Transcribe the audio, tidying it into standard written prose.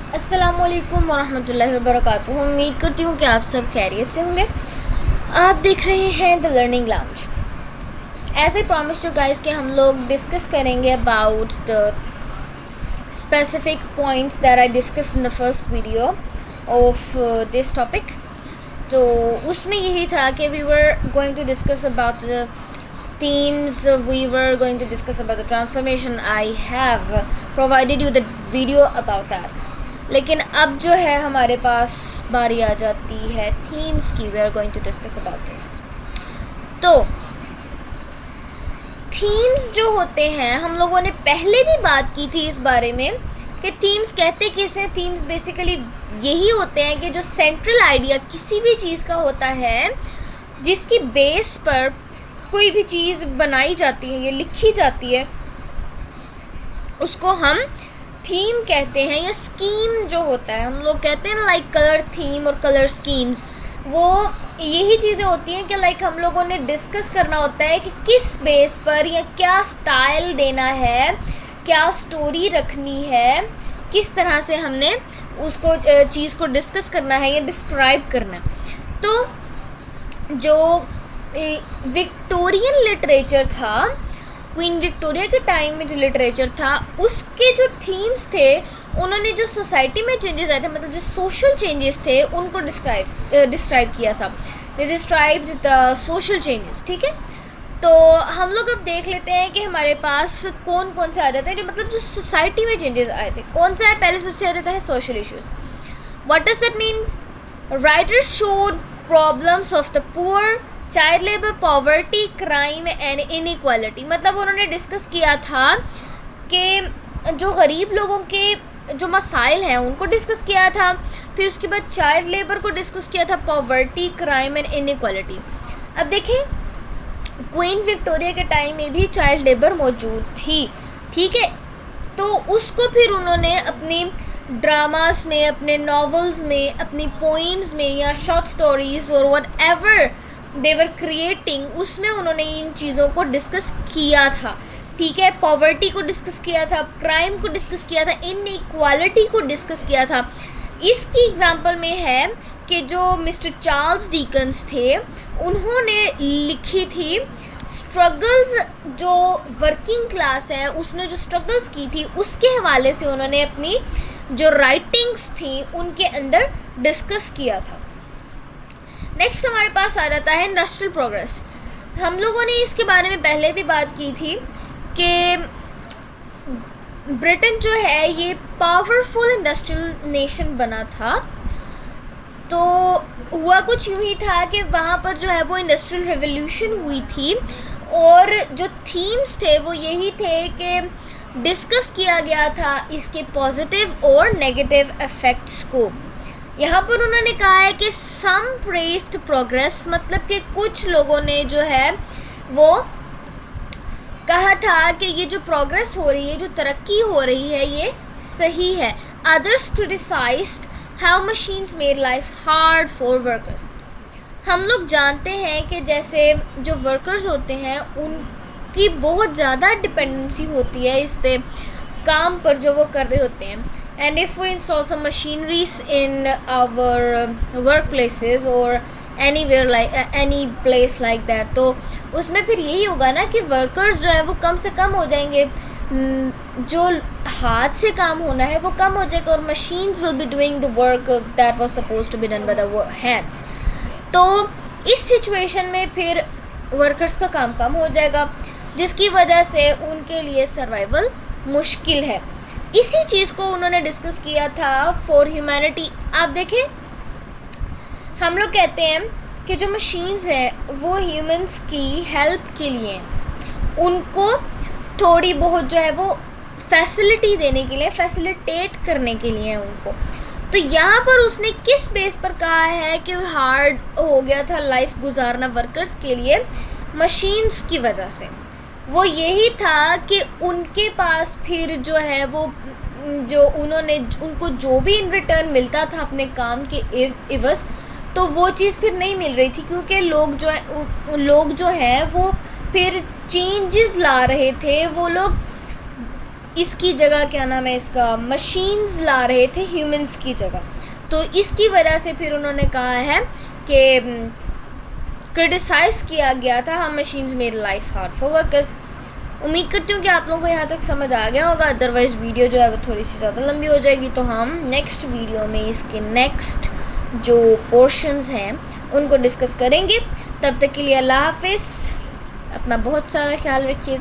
अस्सलामुअलैकुम वरहमतुल्लाहि वबरकातुहू। उम्मीद करती हूँ कि आप सब खैरियत से होंगे। आप देख रहे हैं the learning lounge. As I promise to guys कि हम लोग डिस्कस करेंगे about the specific points that I discuss in the first video of this topic. तो उसमें यही था कि we were going to discuss about the themes, we were going to discuss about the transformation. I have provided you the video about that. लेकिन अब जो है हमारे पास बारी आ जाती है थीम्स की। We are going to discuss about this. तो थीम्स जो होते हैं, हम लोगों ने पहले भी बात की थी इस बारे में कि थीम्स कहते किसे। थीम्स बेसिकली यही होते हैं कि जो सेंट्रल आइडिया किसी भी चीज़ का होता है, जिसकी बेस पर कोई भी चीज़ बनाई जाती है या लिखी जाती है, उसको हम थीम कहते हैं। या स्कीम जो होता है, हम लोग कहते हैं लाइक कलर थीम और कलर स्कीम्स, वो यही चीज़ें होती हैं कि लाइक हम लोगों ने डिस्कस करना होता है कि किस बेस पर या क्या स्टाइल देना है, क्या स्टोरी रखनी है, किस तरह से हमने उसको चीज़ को डिस्कस करना है या डिस्क्राइब करना है। तो जो विक्टोरियन लिटरेचर था, क्वीन विक्टोरिया के टाइम में जो लिटरेचर था, उसके जो थीम्स थे, उन्होंने जो सोसाइटी में चेंजेस आए थे, मतलब जो सोशल चेंजेस थे, उनको डिस्क्राइब किया था। दे डिस्क्राइब्ड द सोशल चेंजेस। ठीक है, तो हम लोग अब देख लेते हैं कि हमारे पास कौन कौन से आ जाते हैं जो मतलब जो सोसाइटी में चेंजेस आए थे। कौन सा है? पहले सबसे आ जाता है social issues. What does that means? Writers showed problems of the poor, child labour, poverty, crime and inequality. मतलब उन्होंने डिस्कस किया था कि जो गरीब लोगों के जो मसाइल हैं उनको डिस्कस किया था, फिर उसके बाद चाइल्ड लेबर को डिस्कस किया था, पॉवर्टी, क्राइम एंड इनइक्वालिटी। अब देखें, क्वीन विक्टोरिया के टाइम में भी चाइल्ड लेबर मौजूद थी। ठीक है, तो उसको फिर उन्होंने अपनी ड्रामास में, अपने नॉवेल्स में, अपनी पोइम्स में या शॉर्ट स्टोरीज और what ever they were creating, उसमें उन्होंने इन चीज़ों को डिस्कस किया था। ठीक है, पॉवर्टी को डिस्कस किया था, क्राइम को डिस्कस किया था, इनइक्वालिटी को डिस्कस किया था। इसकी एग्जांपल में है कि जो मिस्टर चार्ल्स डिकन्स थे, उन्होंने लिखी थी स्ट्रगल्स, जो वर्किंग क्लास है उसने जो स्ट्रगल्स की थी, उसके हवाले से उन्होंने अपनी जो राइटिंग्स थी उनके अंदर डिस्कस किया था। नेक्स्ट हमारे पास आ जाता है इंडस्ट्रियल प्रोग्रेस। हम लोगों ने इसके बारे में पहले भी बात की थी कि ब्रिटेन जो है ये पावरफुल इंडस्ट्रियल नेशन बना था। तो हुआ कुछ यूँ ही था कि वहाँ पर जो है वो इंडस्ट्रियल रेवोल्यूशन हुई थी, और जो थीम्स थे वो यही थे कि डिस्कस किया गया था इसके पॉजिटिव और नेगेटिव इफ़ेक्ट्स को। यहाँ पर उन्होंने कहा है कि सम प्रेस्ड प्रोग्रेस, मतलब कि कुछ लोगों ने जो है वो कहा था कि ये जो प्रोग्रेस हो रही है, जो तरक्की हो रही है, ये सही है। Others criticised how machines made life hard for workers. हम लोग जानते हैं कि जैसे जो वर्कर्स होते हैं उनकी बहुत ज़्यादा डिपेंडेंसी होती है इस पे काम पर जो वो कर रहे होते हैं। And if we install some machineries in our workplaces or anywhere like any place like that, तो उसमें फिर यही होगा ना कि वर्कर्स जो है वो कम से कम हो जाएंगे, जो हाथ से काम होना है वो कम हो जाएगा, और machines will be doing the work that was supposed to be done by the hands। तो इस सिचुएशन में फिर वर्कर्स का काम कम हो जाएगा, जिसकी वजह से उनके लिए सर्वाइवल मुश्किल है। इसी चीज़ को उन्होंने डिस्कस किया था फॉर ह्यूमैनिटी। आप देखें, हम लोग कहते हैं कि जो मशीन्स हैं वो ह्यूमंस की हेल्प के लिए, उनको थोड़ी बहुत जो है वो फैसिलिटी देने के लिए, फैसिलिटेट करने के लिए उनको। तो यहाँ पर उसने किस बेस पर कहा है कि हार्ड हो गया था लाइफ गुजारना वर्कर्स के लिए मशीन्स की वजह से? वो यही था कि उनके पास फिर जो है वो जो उनको जो भी इन रिटर्न मिलता था अपने काम के इवज़, तो वो चीज़ फिर नहीं मिल रही थी, क्योंकि लोग जो हैं वो फिर चेंजेस ला रहे थे। वो लोग इसकी जगह क्या नाम है इसका, मशीन्स ला रहे थे ह्यूमंस की जगह। तो इसकी वजह से फिर उन्होंने कहा है कि क्रिटिसाइज़ किया गया था हम machines made life hard for workers. उम्मीद करती हूँ कि आप लोगों को यहाँ तक समझ आ गया होगा, अदरवाइज़ वीडियो जो है वो थोड़ी सी ज़्यादा लंबी हो जाएगी। तो हम नेक्स्ट वीडियो में इसके नेक्स्ट जो पोर्शंस हैं उनको डिस्कस करेंगे। तब तक के लिए अल्लाह हाफिज़, अपना बहुत सारा ख्याल रखिएगा।